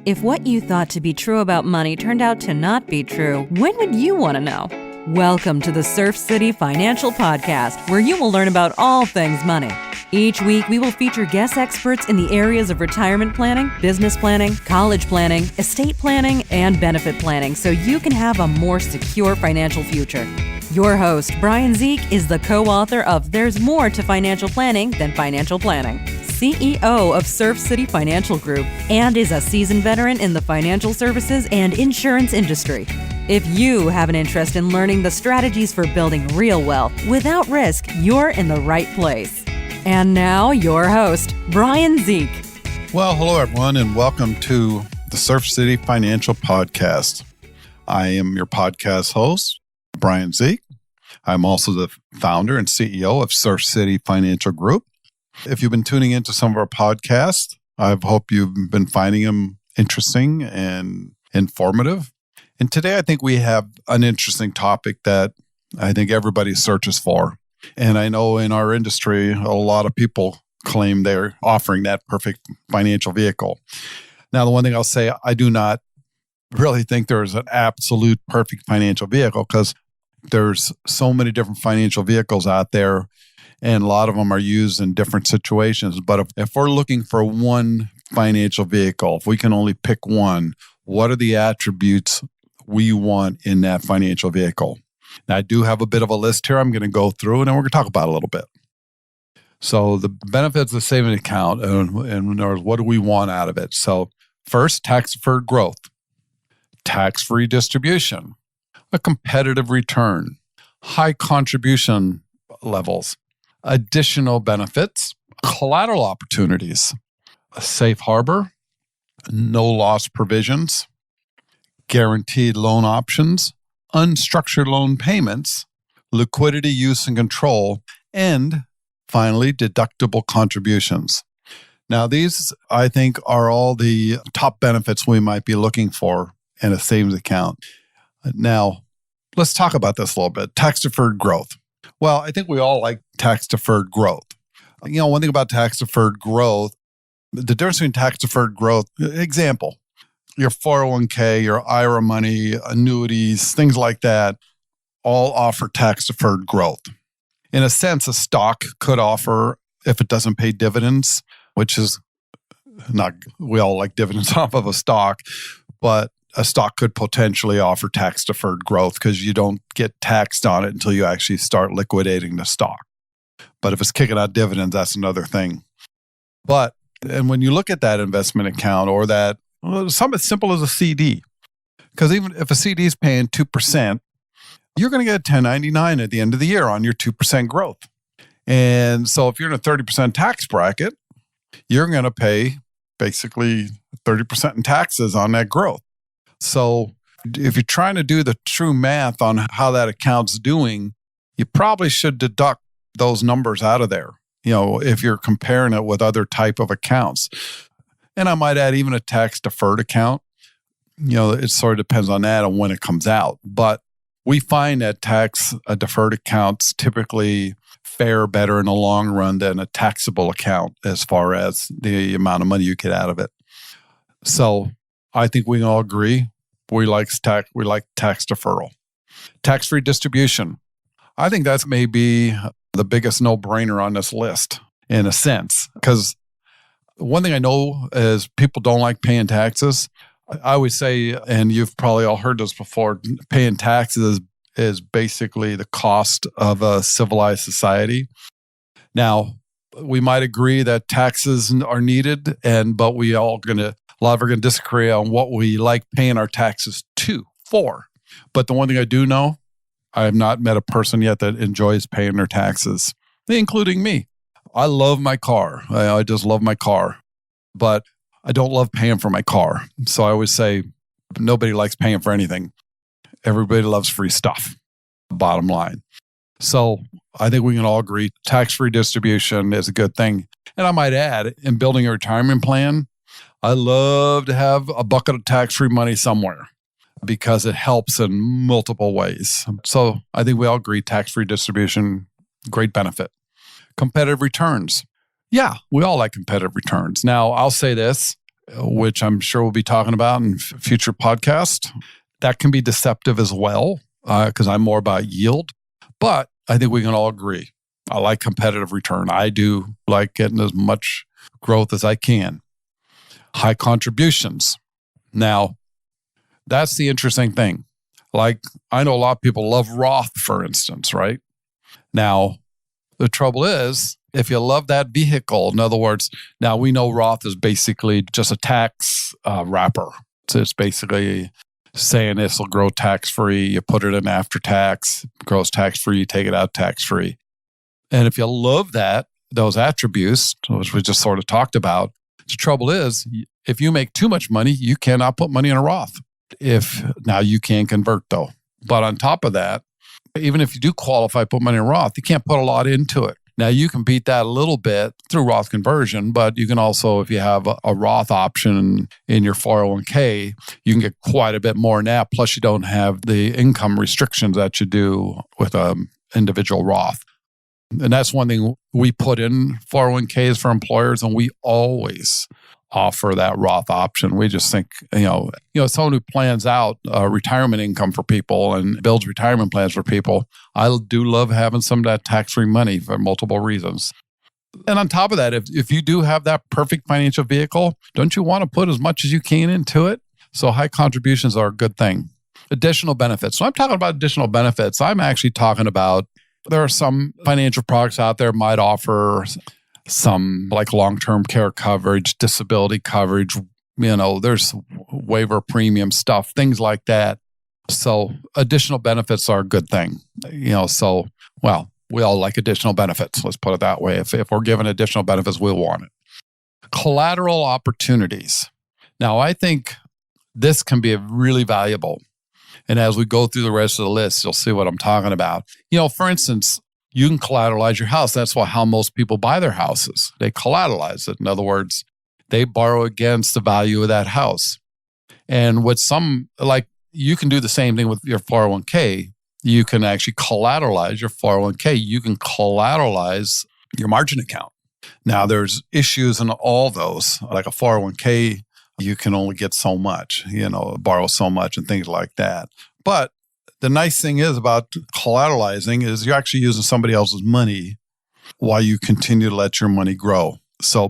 If what you thought to be true about money turned out to not be true, when would you want to know? Welcome to the Surf City Financial Podcast, where you will learn about all things money. Each week, we will feature guest experts in the areas of retirement planning, business planning, college planning, estate planning, and benefit planning so you can have a more secure financial future. Your host, Brian Zeke, is the co-author of There's More to Financial Planning Than Financial Planning, CEO of Surf City Financial Group, and is a seasoned veteran in the financial services and insurance industry. If you have an interest in learning the strategies for building real wealth without risk, you're in the right place. And now, your host, Brian Zeke. Well, hello, everyone, and welcome to the Surf City Financial Podcast. I am your podcast host, Brian Zeke. I'm also the founder and CEO of Surf City Financial Group. If you've been tuning into some of our podcasts, I hope you've been finding them interesting and informative. And today I think we have an interesting topic that I think everybody searches for. And I know in our industry, a lot of people claim they're offering that perfect financial vehicle. Now, the one thing I'll say, I do not really think there's an absolute perfect financial vehicle because there's so many different financial vehicles out there, and a lot of them are used in different situations. But if we're looking for one financial vehicle, if we can only pick one, what are the attributes we want in that financial vehicle? Now, I do have a bit of a list here I'm going to go through, and then we're going to talk about it a little bit. So the benefits of the savings account, and what do we want out of it? So first, tax-deferred growth, tax-free distribution, a competitive return, high contribution levels, additional benefits, collateral opportunities, a safe harbor, no loss provisions, guaranteed loan options, unstructured loan payments, liquidity use and control, and finally, deductible contributions. Now, these, I think, are all the top benefits we might be looking for in a savings account. Now, let's talk about this a little bit. Tax-deferred growth. Well, I think we all like tax-deferred growth. You know, one thing about tax-deferred growth, the difference between tax-deferred growth, example, your 401k, your IRA money, annuities, things like that, all offer tax-deferred growth. In a sense, a stock could offer, if it doesn't pay dividends, which is not, we all like dividends off of a stock, but a stock could potentially offer tax-deferred growth because you don't get taxed on it until you actually start liquidating the stock. But if it's kicking out dividends, that's another thing. But, and when you look at that investment account or that, something as simple as a CD, because even if a CD is paying 2%, you're going to get a 1099 at the end of the year on your 2% growth. And so if you're in a 30% tax bracket, you're going to pay basically 30% in taxes on that growth. So if you're trying to do the true math on how that account's doing, you probably should deduct those numbers out of there, you know, if you're comparing it with other type of accounts. And I might add even a tax-deferred account. You know, it sort of depends on that and when it comes out. But we find that tax-deferred accounts typically fare better in the long run than a taxable account as far as the amount of money you get out of it. So I think we can all agree we like tax deferral. Tax-free distribution. I think that's maybe the biggest no-brainer on this list in a sense, because one thing I know is people don't like paying taxes. I always say, and you've probably all heard this before, paying taxes is basically the cost of a civilized society. Now, we might agree that taxes are needed, but a lot of us are going to disagree on what we like paying our taxes for. But the one thing I do know, I have not met a person yet that enjoys paying their taxes, including me. I love my car. I just love my car, but I don't love paying for my car. So I always say nobody likes paying for anything. Everybody loves free stuff, bottom line. So I think we can all agree tax-free distribution is a good thing. And I might add, in building a retirement plan, I love to have a bucket of tax-free money somewhere because it helps in multiple ways. So I think we all agree tax-free distribution, great benefit. Competitive returns. Yeah, we all like competitive returns. Now, I'll say this, which I'm sure we'll be talking about in future podcasts. That can be deceptive as well, because I'm more about yield. But I think we can all agree. I like competitive return. I do like getting as much growth as I can. High contributions. Now, that's the interesting thing. Like, I know a lot of people love Roth, for instance, right? Now, the trouble is, if you love that vehicle, in other words, now we know Roth is basically just a tax wrapper. So it's basically saying this will grow tax-free. You put it in after tax, grows tax-free, you take it out tax-free. And if you love those attributes, which we just sort of talked about, the trouble is, if you make too much money, you cannot put money in a Roth. Now you can convert though. But on top of that, even if you do qualify to put money in a Roth, you can't put a lot into it. Now you can beat that a little bit through Roth conversion, but you can also, if you have a Roth option in your 401k, you can get quite a bit more now. Plus you don't have the income restrictions that you do with an individual Roth. And that's one thing we put in 401ks for employers, and we always offer that Roth option. We just think, someone who plans out retirement income for people and builds retirement plans for people, I do love having some of that tax-free money for multiple reasons. And on top of that, if you do have that perfect financial vehicle, don't you want to put as much as you can into it? So high contributions are a good thing. Additional benefits. So I'm talking about additional benefits. I'm actually talking about, there are some financial products out there might offer some like long-term care coverage, disability coverage, there's waiver premium stuff, things like that. So additional benefits are a good thing. We all like additional benefits. Let's put it that way. If we're given additional benefits, we'll want it. Collateral opportunities. Now, I think this can be really valuable. And as we go through the rest of the list, you'll see what I'm talking about. For instance, you can collateralize your house. That's how most people buy their houses. They collateralize it. In other words, they borrow against the value of that house. And with you can do the same thing with your 401k. You can actually collateralize your 401k. You can collateralize your margin account. Now, there's issues in all those. Like a 401k, you can only get so much, borrow so much and things like that. But the nice thing is about collateralizing is you're actually using somebody else's money while you continue to let your money grow.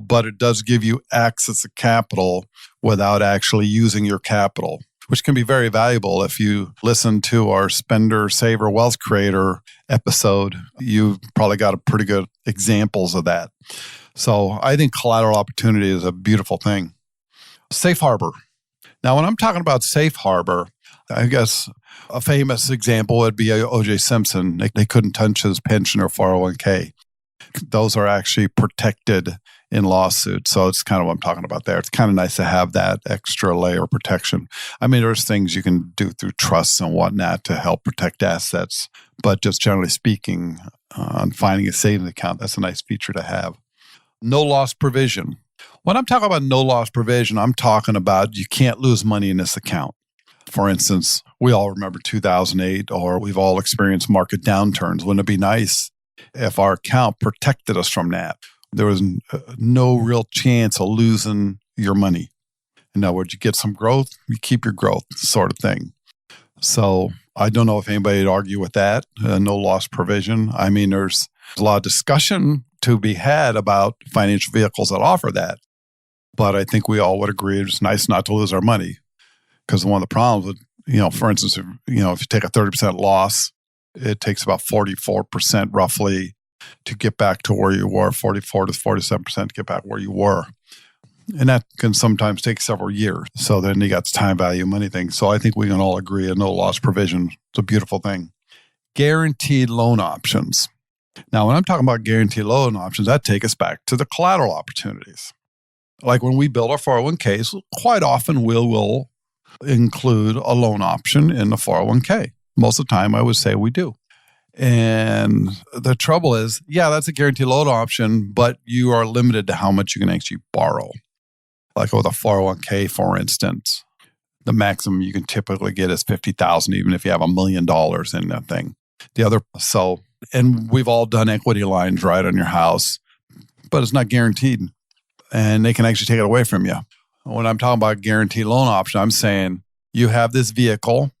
But it does give you access to capital without actually using your capital, which can be very valuable. If you listen to our Spender, Saver, Wealth Creator episode, you've probably got a pretty good examples of that. So I think collateral opportunity is a beautiful thing. Safe harbor. Now, when I'm talking about safe harbor, I guess a famous example would be O.J. Simpson. They couldn't touch his pension or 401k. Those are actually protected in lawsuits. So it's kind of what I'm talking about there. It's kind of nice to have that extra layer of protection. I mean, there's things you can do through trusts and whatnot to help protect assets. But just generally speaking, on finding a savings account, that's a nice feature to have. No loss provision. When I'm talking about no loss provision, I'm talking about you can't lose money in this account. For instance, we all remember 2008, or we've all experienced market downturns. Wouldn't it be nice if our account protected us from that? There was no real chance of losing your money. In other words, you get some growth, you keep your growth, sort of thing. So I don't know if anybody would argue with that, no loss provision. I mean, there's a lot of discussion to be had about financial vehicles that offer that. But I think we all would agree it's nice not to lose our money. Because one of the problems with, for instance, if you take a 30% loss, it takes about 44% roughly to get back to where you were, 44 to 47% to get back where you were. And that can sometimes take several years. So then you got the time value money thing. So I think we can all agree a no loss provision is a beautiful thing. Guaranteed loan options. Now, when I'm talking about guaranteed loan options, that takes us back to the collateral opportunities. Like when we build our 401ks, quite often we'll include a loan option in the 401k. Most of the time, I would say we do. And the trouble is, that's a guaranteed loan option, but you are limited to how much you can actually borrow. Like with a 401k, for instance, the maximum you can typically get is $50,000, even if you have $1 million in that thing. And we've all done equity lines right on your house, but it's not guaranteed. And they can actually take it away from you. when I'm talking about guaranteed loan option, I'm saying you have this vehicle,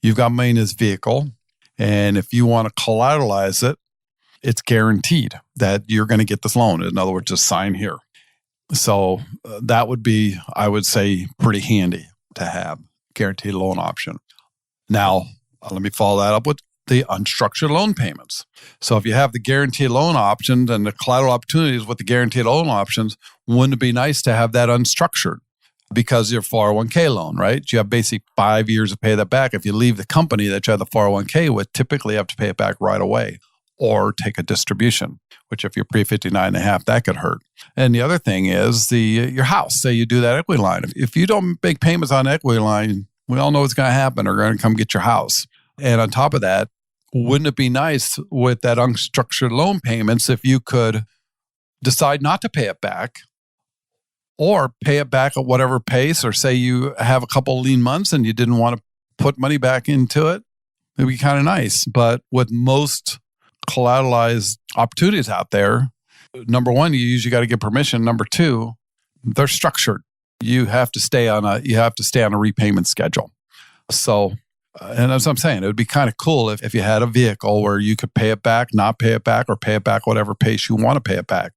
you've got money in this vehicle, and if you want to collateralize it, it's guaranteed that you're going to get this loan. In other words, just sign here. So that would be, I would say, pretty handy to have guaranteed loan option. Now, let me follow that up with the unstructured loan payments. So if you have the guaranteed loan options and the collateral opportunities with the guaranteed loan options, wouldn't it be nice to have that unstructured? Because your 401k loan, right? You have basically 5 years to pay that back. If you leave the company that you have the 401k with, typically you have to pay it back right away or take a distribution, which if you're pre-59.5, that could hurt. And the other thing is your house. Say you do that equity line. If you don't make payments on equity line, we all know what's going to happen. They're going to come get your house. And on top of that, wouldn't it be nice with that unstructured loan payments if you could decide not to pay it back or pay it back at whatever pace, or say you have a couple lean months and you didn't want to put money back into it? It'd be kind of nice. But with most collateralized opportunities out there, number one, you usually got to get permission. Number two, they're structured. You have to stay on a repayment schedule. So, and as I'm saying, it would be kind of cool if you had a vehicle where you could pay it back, not pay it back, or pay it back whatever pace you want to pay it back.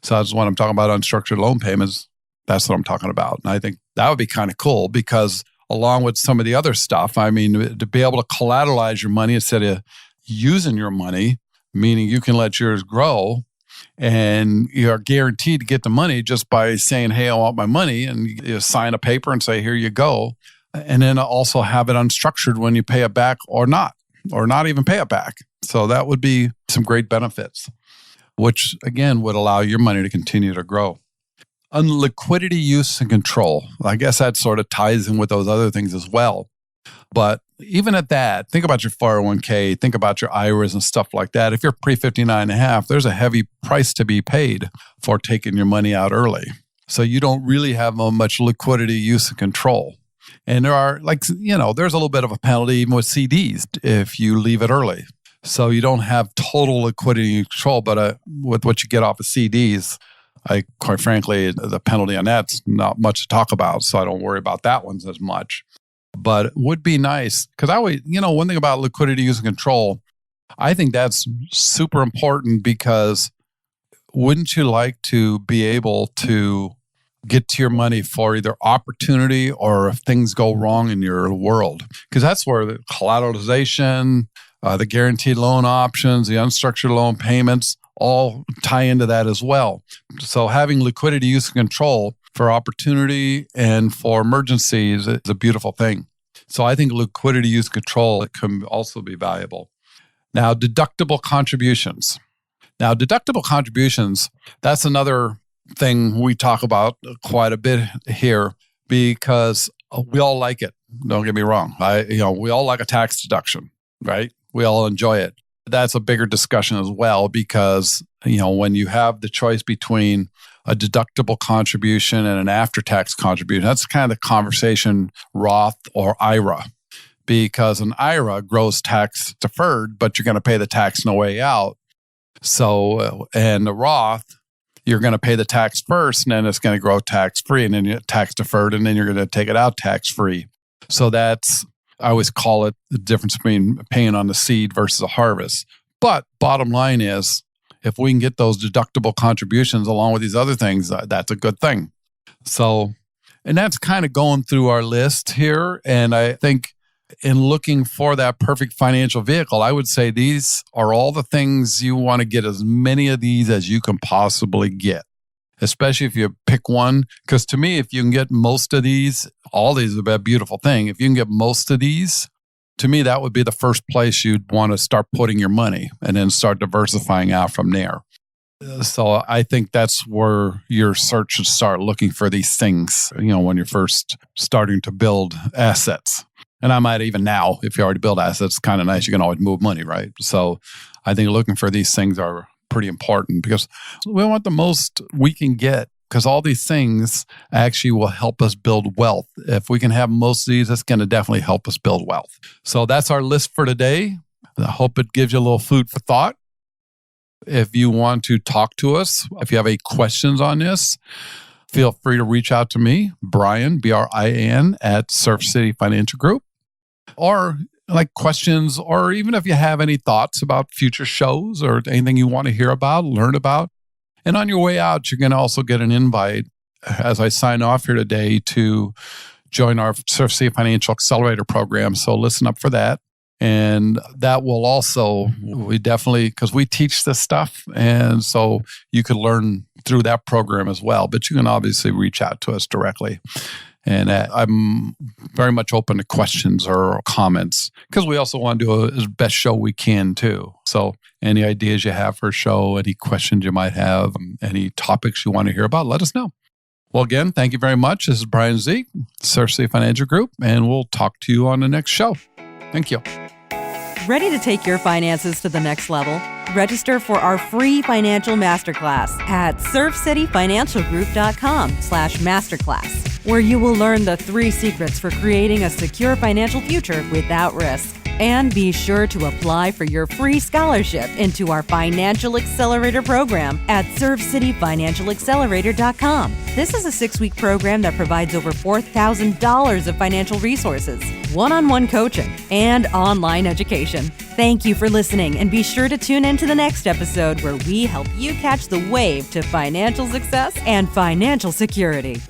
So that's when I'm talking about unstructured loan payments. That's what I'm talking about. And I think that would be kind of cool because along with some of the other stuff, I mean, to be able to collateralize your money instead of using your money, meaning you can let yours grow and you're guaranteed to get the money just by saying, hey, I want my money, and you sign a paper and say, here you go. And then also have it unstructured when you pay it back or not even pay it back. So that would be some great benefits, which again would allow your money to continue to grow. On liquidity use and control, I guess that sort of ties in with those other things as well. But even at that, think about your 401k, think about your IRAs and stuff like that. If you're pre-59.5, there's a heavy price to be paid for taking your money out early. So you don't really have much liquidity use and control. And there are there's a little bit of a penalty even with CDs if you leave it early. So you don't have total liquidity control, but with what you get off of CDs, quite frankly, the penalty on that's not much to talk about. So I don't worry about that one as much. But it would be nice because I always, one thing about liquidity use and control, I think that's super important because wouldn't you like to be able to get to your money for either opportunity or if things go wrong in your world? Because that's where the collateralization, the guaranteed loan options, the unstructured loan payments all tie into that as well. So having liquidity use and control for opportunity and for emergencies is a beautiful thing. So I think liquidity use control can also be valuable. Now, deductible contributions. That's another thing we talk about quite a bit here because we all like it. Don't get me wrong. We all like a tax deduction, right? We all enjoy it. That's a bigger discussion as well because, when you have the choice between a deductible contribution and an after-tax contribution, that's kind of the conversation Roth or IRA. Because an IRA grows tax deferred, but you're going to pay the tax on the way out. So, and the Roth, you're going to pay the tax first, and then it's going to grow tax-free, and then you tax deferred, and then you're going to take it out tax-free. So that's, I always call it the difference between paying on the seed versus a harvest. But bottom line is, if we can get those deductible contributions along with these other things, that's a good thing. So, and that's kind of going through our list here. And I think in looking for that perfect financial vehicle, I would say these are all the things you want to get as many of these as you can possibly get, especially if you pick one. Because to me, if you can get most of these, all these would be a beautiful thing. If you can get most of these, to me, that would be the first place you'd want to start putting your money and then start diversifying out from there. So I think that's where your search should start looking for these things, when you're first starting to build assets. And I might even now, if you already build assets, kind of nice. You can always move money, right? So I think looking for these things are pretty important because we want the most we can get because all these things actually will help us build wealth. If we can have most of these, that's going to definitely help us build wealth. So that's our list for today. I hope it gives you a little food for thought. If you want to talk to us, if you have any questions on this, feel free to reach out to me, Brian, Brian, at Surf City Financial Group, or like questions, or even if you have any thoughts about future shows or anything you want to hear about, learn about. And on your way out, you're going to also get an invite as I sign off here today to join our Surf City Financial Accelerator program. So listen up for that. And that will also, we definitely, because we teach this stuff. And so you could learn through that program as well. But you can obviously reach out to us directly. And I'm very much open to questions or comments, because we also want to do the best show we can too. So any ideas you have for a show, any questions you might have, any topics you want to hear about, let us know. Well, again, thank you very much. This is Brian Zeke, Surf City Financial Group, and we'll talk to you on the next show. Thank you. Ready to take your finances to the next level? Register for our free financial masterclass at surfcityfinancialgroup.com/masterclass, where you will learn the 3 secrets for creating a secure financial future without risk. And be sure to apply for your free scholarship into our Financial Accelerator program at surfcityfinancialaccelerator.com. This is a 6-week program that provides over $4,000 of financial resources, one-on-one coaching, and online education. Thank you for listening, and be sure to tune in to the next episode where we help you catch the wave to financial success and financial security.